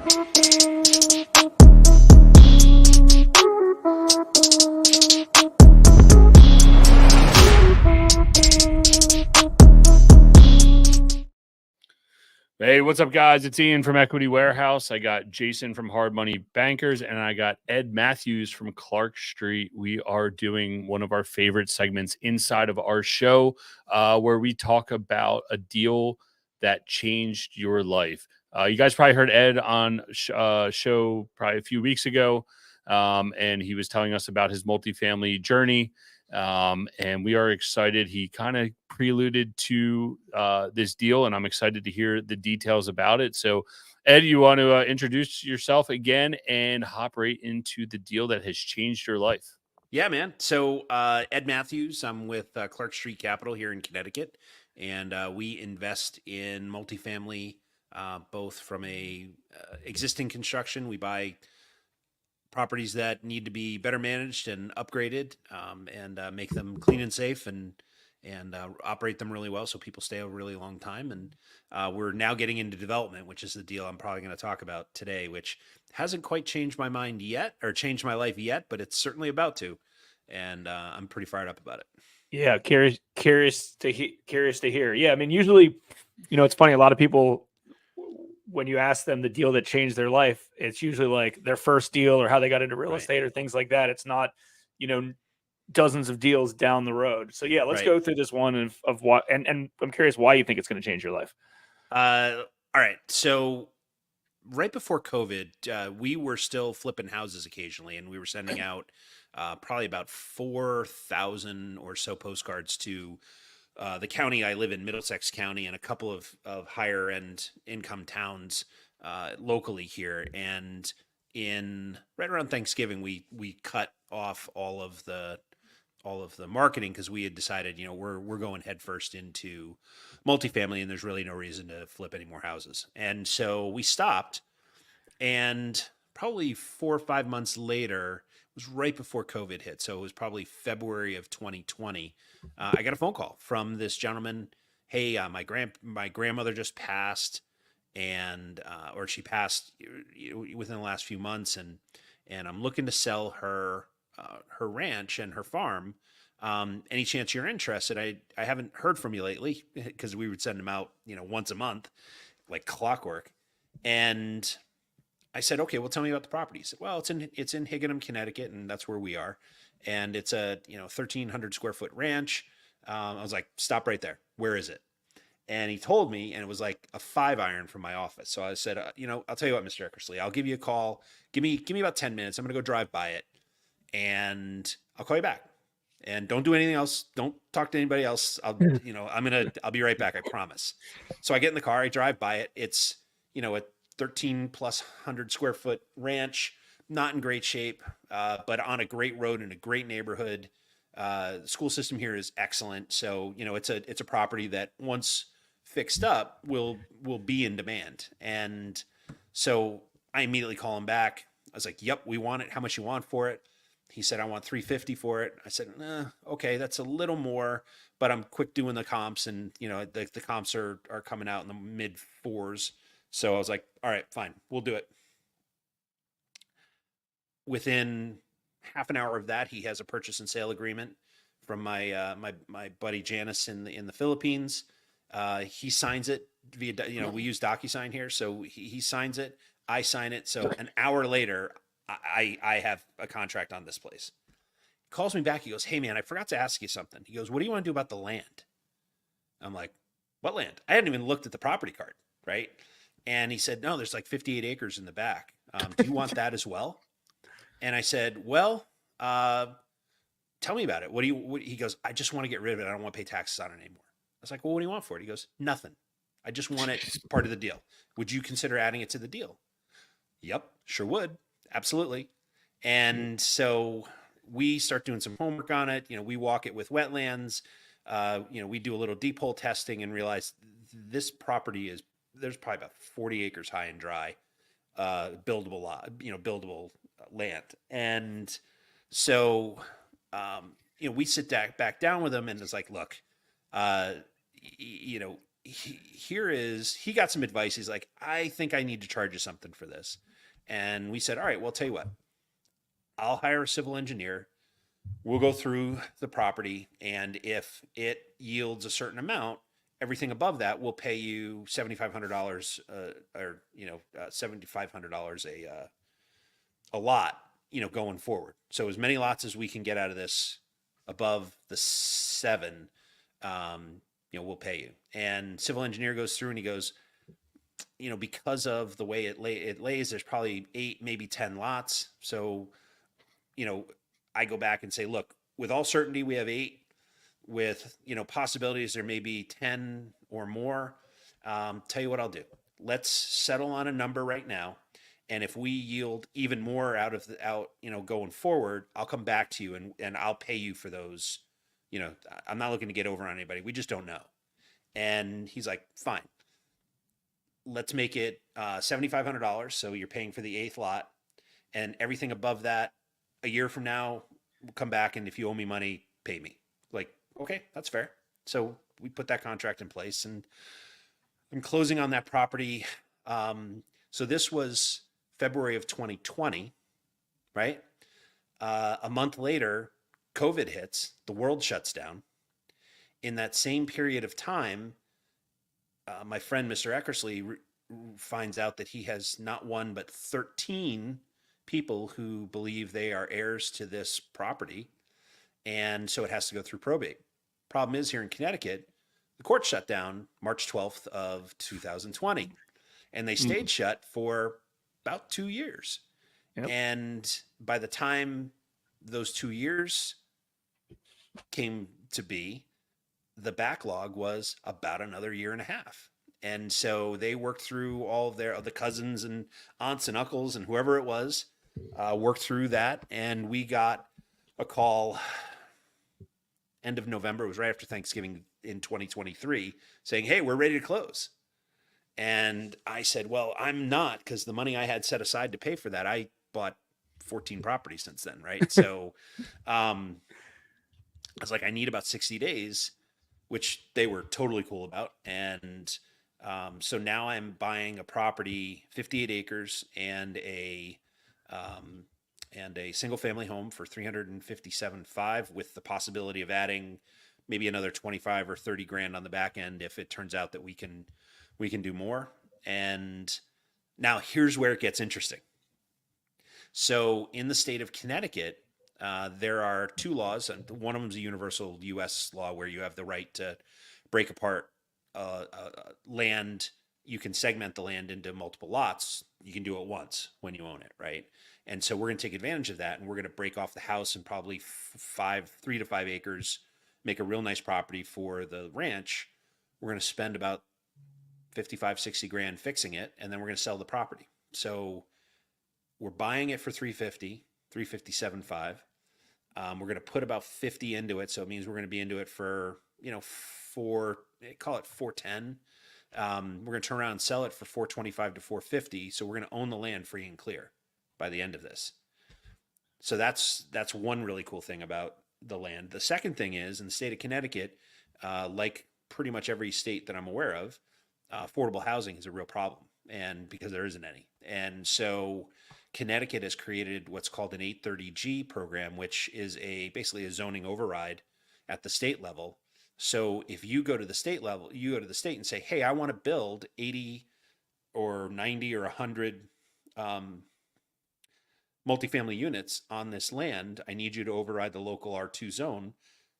Hey, what's up, guys? It's Ian from Equity Warehouse. I got Jason from Hard Money Bankers, and I got Ed Matthews from Clark Street. We are doing one of our favorite segments inside of our show where we talk about a deal that changed your life. You guys probably heard Ed on show probably a few weeks ago, and he was telling us about his multifamily journey. And we are excited. He kind of preluded to this deal, and I'm excited to hear the details about it. So, Ed, you want to introduce yourself again and hop right into the deal that has changed your life? Yeah, man. So Ed Matthews, I'm with Clark Street Capital here in Connecticut, and we invest in multifamily, both from a existing construction. We buy properties that need to be better managed and upgraded, and make them clean and safe, and operate them really well so people stay a really long time. And we're now getting into development, which is the deal I'm probably going to talk about today, which hasn't quite changed my mind yet or changed my life yet, but it's certainly about to. And I'm pretty fired up about it. Yeah, curious to hear. Yeah, I mean, usually, it's funny. A lot of people, when you ask them the deal that changed their life, it's usually like their first deal or how they got into real Right. estate or things like that. It's not, dozens of deals down the road. So yeah, let's Right. go through this one of what, and I'm curious why you think it's going to change your life. All right. So right before COVID, we were still flipping houses occasionally, and we were sending out probably about 4,000 or so postcards to the county I live in, Middlesex County, and a couple of higher end income towns locally here. And in right around Thanksgiving, we cut off all of the marketing because we had decided, we're going headfirst into multifamily, and there's really no reason to flip any more houses. And so we stopped, and probably 4 or 5 months later, it was right before COVID hit. So it was probably February of 2020. I got a phone call from this gentleman. Hey, my grandmother just passed, and or she passed within the last few months, and I'm looking to sell her her ranch and her farm. Any chance you're interested? I haven't heard from you lately because we would send them out, once a month, like clockwork. And I said, okay, well, tell me about the property. He said, well, it's in Higginham, Connecticut, and that's where we are. And it's a 1,300 square foot ranch. I was like, stop right there. Where is it? And he told me, and it was like a 5 iron from my office. So I said, I'll tell you what, Mr. Eckersley, I'll give you a call. Give me about 10 minutes. I'm gonna go drive by it, and I'll call you back. And don't do anything else. Don't talk to anybody else. I'll be right back. I promise. So I get in the car. I drive by it. It's a 13+ hundred square foot ranch, not in great shape, but on a great road in a great neighborhood. The school system here is excellent. So it's a property that once fixed up will be in demand. And so I immediately call him back. I was like, "Yep, we want it. How much you want for it?" He said, "I want 350 for it." I said, "Okay, that's a little more, but I'm quick doing the comps, and the comps are coming out in the mid fours." So I was like, "All right, fine, we'll do it." Within half an hour of that, he has a purchase and sale agreement from my buddy Janice in the Philippines. He signs it via, we use DocuSign here, so he signs it. I sign it. So an hour later, I have a contract on this place. He calls me back. He goes, "Hey man, I forgot to ask you something." He goes, "What do you want to do about the land?" I'm like, "What land?" I hadn't even looked at the property card, right? And he said, "No, there's like 58 acres in the back. Do you want that as well?" And I said, "Well, tell me about it. He goes, "I just want to get rid of it. I don't want to pay taxes on it anymore." I was like, "Well, what do you want for it?" He goes, "Nothing. I just want it part of the deal. Would you consider adding it to the deal?" Yep, sure would. Absolutely. And so we start doing some homework on it. We walk it with wetlands. We do a little deep hole testing and realize this property there's probably about 40 acres high and dry, buildable lot, buildable land. And so, we sit back down with them, and it's like, "Look, he got some advice. He's like, I think I need to charge you something for this. And we said, all right, well, tell you what, I'll hire a civil engineer. We'll go through the property, and if it yields a certain amount, everything above that will pay you $7,500, or $7,500 a lot, going forward. So as many lots as we can get out of this above the 7, we'll pay you. And civil engineer goes through and he goes, because of the way it lays, there's probably 8, maybe 10 lots. So, I go back and say, look, with all certainty, we have 8. With possibilities, there may be 10 or more. Tell you what I'll do. Let's settle on a number right now, and if we yield even more out going forward, I'll come back to you and I'll pay you for those. I'm not looking to get over on anybody. We just don't know. And he's like, fine. Let's make it $7,500. So you're paying for the 8th lot, and everything above that, a year from now, we'll come back, and if you owe me money, pay me. Like, okay, that's fair. So we put that contract in place, and I'm closing on that property. So this was February of 2020, right? A month later, COVID hits, the world shuts down. In that same period of time, my friend, Mr. Eckersley, finds out that he has not one, but 13 people who believe they are heirs to this property. And so it has to go through probate. Problem is, here in Connecticut, the court shut down March 12th of 2020, and they stayed shut for about 2 years. Yep. And by the time those 2 years came to be, the backlog was about another year and a half. And so they worked through all of the cousins and aunts and uncles and whoever it was, worked through that. And we got a call end of November. It was right after Thanksgiving in 2023 saying, hey, we're ready to close. And I said, well, I'm not, because the money I had set aside to pay for that, I bought 14 properties since then. Right. So I was like, I need about 60 days, which they were totally cool about. And so now I'm buying a property, 58 acres, and a single family home for $357,500, with the possibility of adding maybe another 25 or 30 grand on the back end if it turns out that we can do more. And now here's where it gets interesting. So in the state of Connecticut, there are 2 laws, and one of them is a universal U.S. law where you have the right to break apart land. You can segment the land into multiple lots. You can do it once when you own it, right? And so we're going to take advantage of that, and we're going to break off the house and probably 3 to 5 acres, make a real nice property for the ranch. We're going to spend about 55, 60 grand fixing it, and then we're going to sell the property. So we're buying it for $357,500. We're going to put about 50 into it. So it means we're going to be into it for, call it 410. We're going to turn around and sell it for 425 to 450. So we're going to own the land free and clear by the end of this. So that's one really cool thing about the land. The second thing is, in the state of Connecticut, like pretty much every state that I'm aware of, affordable housing is a real problem, and because there isn't any. And so Connecticut has created what's called an 830G program, which is basically a zoning override at the state level. So if you go to the state level, you go to the state and say, hey, I want to build 80 or 90 or 100 multifamily units on this land. I need you to override the local R2 zone,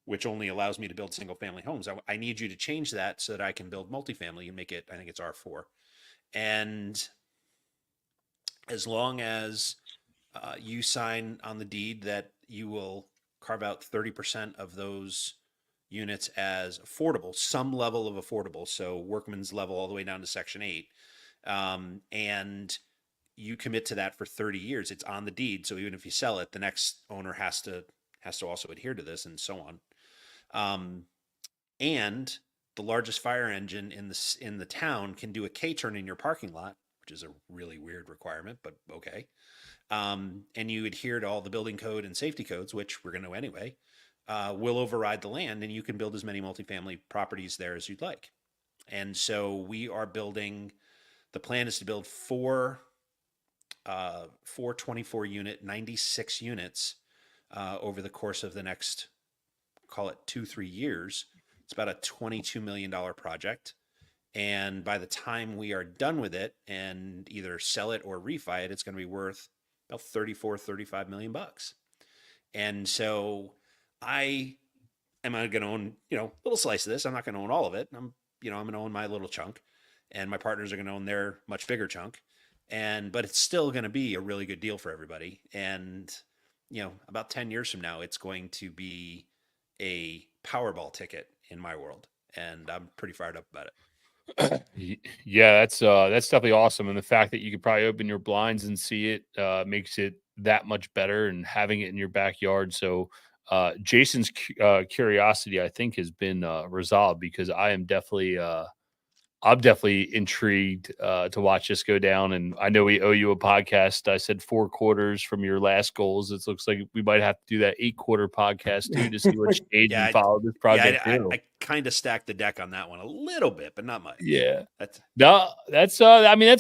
which only allows me to build single family homes. I need you to change that so that I can build multifamily and make it, I think it's R4. And as long as you sign on the deed that you will carve out 30% of those units as affordable, some level of affordable, so workman's level all the way down to Section 8, and you commit to that for 30 years, it's on the deed. So even if you sell it, the next owner has to also adhere to this, and so on. And the largest fire engine in the town can do a K-turn in your parking lot, which is a really weird requirement, but okay. And you adhere to all the building code and safety codes, which we're going to anyway, will override the land, and you can build as many multifamily properties there as you'd like. And so we are building, the plan is to build four 24 unit, 96 units over the course of the next, call it 2-3 years. It's about a $22 million project. And by the time we are done with it and either sell it or refi it, it's going to be worth about 35 million bucks. And so I am going to own, a little slice of this. I'm not going to own all of it. I'm going to own my little chunk, and my partners are going to own their much bigger chunk. But it's still going to be a really good deal for everybody. And, about 10 years from now, it's going to be a Powerball ticket in my world. And I'm pretty fired up about it. Yeah, that's definitely awesome. And the fact that you could probably open your blinds and see it makes it that much better, and having it in your backyard. So Jason's curiosity, I think, has been resolved, because I'm definitely intrigued to watch this go down. And I know we owe you a podcast. I said 4 quarters from your last goals. It looks like we might have to do that 8-quarter podcast too, to see what stage you follow this project. I kind of stacked the deck on that one a little bit, but not much. Yeah, that's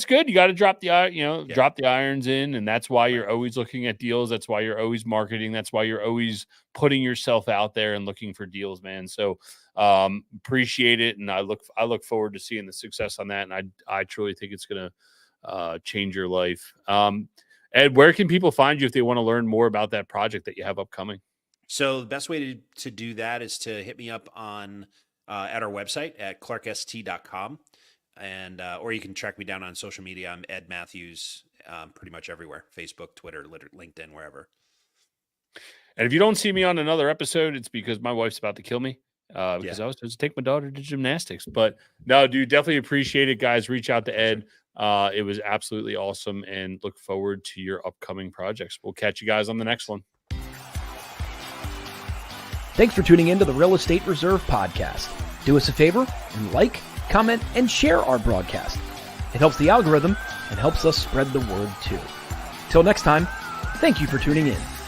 good. You got to drop the drop the irons in, and that's why you're always looking at deals. That's why you're always marketing. That's why you're always putting yourself out there and looking for deals, man. So appreciate it, and I look forward to seeing the success on that, and I truly think it's gonna change your life. Ed, where can people find you if they want to learn more about that project that you have upcoming? So the best way to do that is to hit me up on at our website at clarkst.com, and or you can track me down on social media. I'm Ed Matthews, pretty much everywhere: Facebook, Twitter, LinkedIn, wherever. And if you don't see me on another episode, it's because my wife's about to kill me. Because I was supposed to take my daughter to gymnastics. But no, dude, definitely appreciate it, guys. Reach out to Ed. It was absolutely awesome, and look forward to your upcoming projects. We'll catch you guys on the next one. Thanks for tuning in to the Real Estate Reserve podcast. Do us a favor and like, comment, and share our broadcast. It helps the algorithm and helps us spread the word too. Till next time, thank you for tuning in.